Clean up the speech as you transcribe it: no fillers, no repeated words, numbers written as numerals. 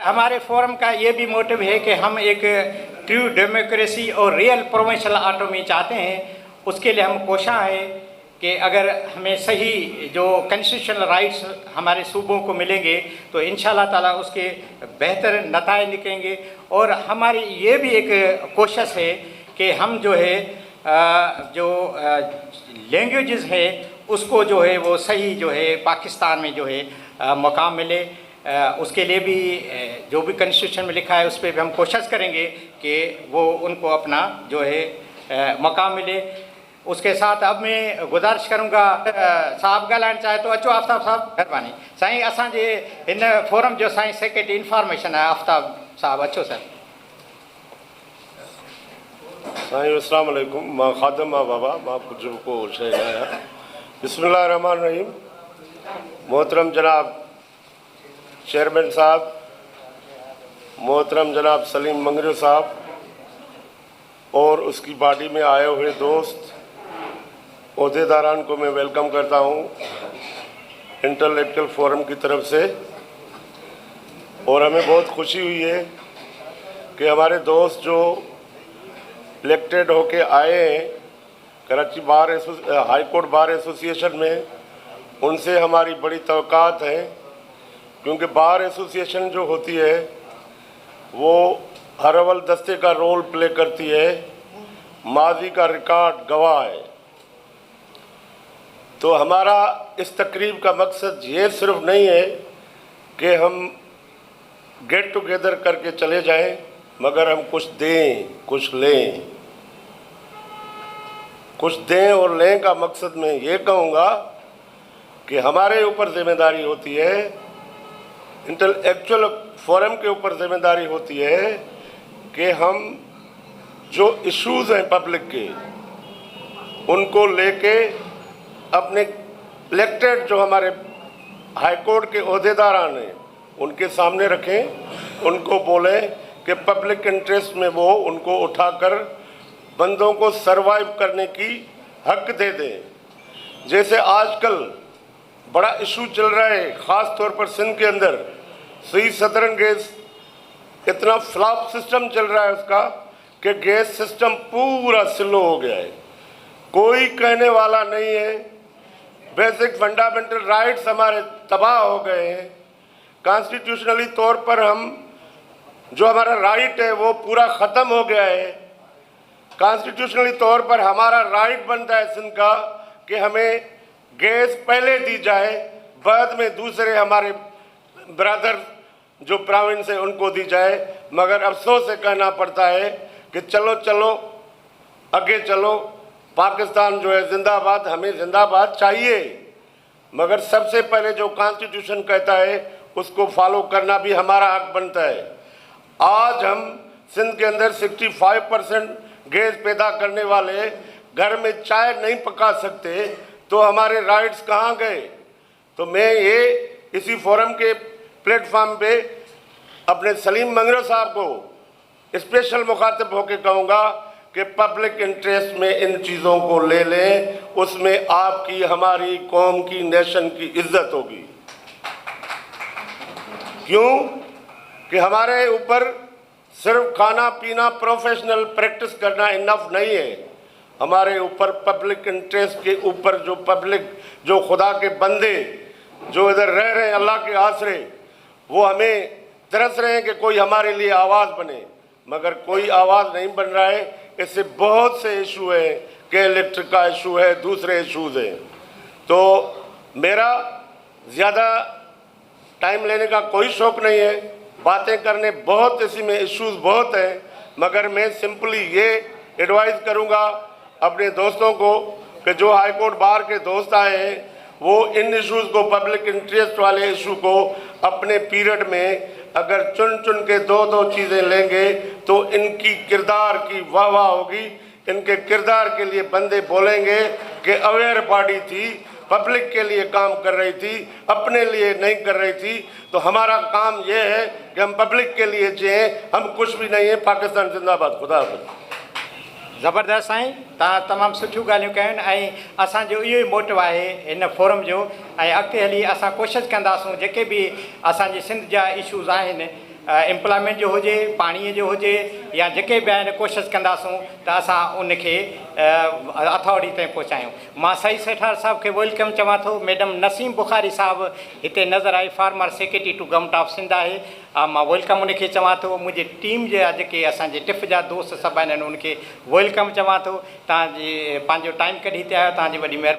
हमारे फोरम का ये भी मोटिव है कि हम एक ट्रू डेमोक्रेसी और रियल प्रोविंशियल ऑटोनॉमी चाहते हैं। उसके लिए हम कोशिश है कि अगर हमें सही जो कॉन्स्टिट्यूशनल राइट्स हमारे सूबों को मिलेंगे तो इंशाल्लाह ताला उसके बेहतर नताए निकलेंगे। और हमारी ये भी एक कोशिश है कि हम जो है जो लैंग्वेजेस है उसको जो है वो सही जो है पाकिस्तान में जो है मकाम मिले। उसके लिए भी जो भी कॉन्स्टिट्यूशन में लिखा है उस पर भी हम कोशिश करेंगे कि वो उनको अपना जो है मकाम मिले। उसके साथ अब मैं गुजारिश करूँगा साहब ॻाल्हाइणु चाहे तो अचो आफ्ताब साहब महिरबानी साईं असांजे हिन फोरम जो साईं सेक्रेटरी इंफॉर्मेशन है आफ्ताब साहब अचो सर। साईं अस्सलाम वालेकुम मां खादम मां बाबा मां कुछ को शइ न आहियां। बिस्मिल्लाह रहमान रहीम। मोहतरम जनाब चेयरमैन साहब, मोहतरम जनाब सलीम मंगरू साहब और उसकी बॉडी में आए हुए दोस्त ओहदेदारान को मैं वेलकम करता हूँ इंटेलेक्चुअल फोरम की तरफ से। और हमें बहुत खुशी हुई है कि हमारे दोस्त जो इलेक्टेड होके आए हैं Karachi high court bar association में, उनसे हमारी बड़ी तवक्कात है, क्योंकि बार एसोसिएशन जो होती है वो हर अव्वल दस्ते का रोल प्ले करती है, माजी का रिकॉर्ड गवाह है। तो हमारा इस तकरीब का मकसद ये सिर्फ नहीं है कि हम गेट टुगेदर करके चले जाएं, मगर हम कुछ दें कुछ लें। कुछ दें और लें का मकसद मैं ये कहूँगा कि हमारे ऊपर जिम्मेदारी होती है, इंटेलेक्चुअल फोरम के ऊपर जिम्मेदारी होती है कि हम जो इश्यूज़ हैं पब्लिक के उनको लेके अपने इलेक्टेड जो हमारे हाई कोर्ट के ओहदेदारान हैं उनके सामने रखें, उनको बोलें कि पब्लिक इंटरेस्ट में वो उनको उठाकर बंदों को सरवाइव करने की हक दे दें। जैसे आजकल बड़ा इशू चल रहा है ख़ास तौर पर सिंध के अंदर, सुई सदरन गैस इतना फ्लॉप सिस्टम चल रहा है उसका कि गैस सिस्टम पूरा स्लो हो गया है, कोई कहने वाला नहीं है। बेसिक फंडामेंटल राइट्स हमारे तबाह हो गए हैं। कॉन्स्टिट्यूशनली तौर पर हम जो हमारा राइट है वो पूरा ख़त्म हो गया है। कॉन्स्टिट्यूशनली तौर पर हमारा राइट बनता है सिंध का कि हमें गैस पहले दी जाए, बाद में दूसरे हमारे ब्रदर जो प्रोविंस है उनको दी जाए। मगर अफसोस से कहना पड़ता है कि चलो चलो आगे चलो, पाकिस्तान जो है जिंदाबाद, हमें जिंदाबाद चाहिए, मगर सबसे पहले जो कॉन्स्टिट्यूशन कहता है उसको फॉलो करना भी हमारा हक बनता है। आज हम सिंध के अंदर 65% गैस पैदा करने वाले घर में चाय नहीं पका सकते, तो हमारे राइट्स कहाँ गए? तो मैं ये इसी फोरम के प्लेटफॉर्म पे अपने सलीम मंगरू साहब को स्पेशल मुखातिब होकर कहूँगा कि पब्लिक इंटरेस्ट में इन चीज़ों को ले लें, उसमें आपकी हमारी कौम की नेशन की इज्जत होगी। क्यों कि हमारे ऊपर सिर्फ खाना पीना प्रोफेशनल प्रैक्टिस करना इनफ नहीं है, हमारे ऊपर पब्लिक इंटरेस्ट के ऊपर जो पब्लिक जो खुदा के बंदे जो इधर रह रहे हैं अल्लाह के आसरे, वो हमें तरस रहे हैं कि कोई हमारे लिए आवाज़ बने, मगर कोई आवाज़ नहीं बन रहा है। इससे बहुत से इशू हैं कि इलेक्ट्रिक का इशू है, दूसरे इशूज़ हैं। तो मेरा ज़्यादा टाइम लेने का कोई शौक़ नहीं है, बातें करने बहुत इसी में इश्यूज़ बहुत हैं, मगर मैं सिंपली ये एडवाइस करूँगा अपने दोस्तों को कि जो हाई कोर्ट बार के दोस्त आए हैं वो इन इश्यूज़ को, पब्लिक इंटरेस्ट वाले इशू को अपने पीरियड में अगर चुन चुन के दो चीज़ें लेंगे तो इनकी किरदार की वाह वाह होगी। इनके किरदार के लिए बंदे बोलेंगे कि अवेयर बॉडी थी, पब्लिक के लिए काम कर रही थी, अपने लिए नहीं कर रही थी। तो हमारा काम ये है कि हम पब्लिक के लिए जिए, हम कुछ भी नहीं है। पाकिस्तान जिंदाबाद। खुदा हाफ़िज़। ज़बरदस्त साईं, तव्हां तमामु सुठियूं ॻाल्हियूं कयूं आहिनि ऐं असांजो इहो ई मोटिव आहे हिन फोरम जो। ऐं अॻिते हली असां कोशिशि कंदासूं जेके बि असांजे सिंध जा इशूज़ आहिनि एम्प्लॉयमेंट जो हुजे, पाणीअ जो हुजे या जेके बि आहिनि कोशिशि कंदासूं त असां उनखे अथॉरिटी ताईं पहुचायूं। मां सही सेठार साहब खे वेलकम चवां थो। मैडम नसीम बुखारी साहब हिते नज़र आई, former secretary to government of Sindh आहे। मां वेलकम उनखे चवां थो। मुंहिंजी टीम जा जेके असांजे टिफ जा दोस्त सभु आहिनि उनखे वेलकम चवां थो। तव्हांजी पंहिंजो टाइम कढी हिते आयो, तव्हांजी वॾी महिरबानी।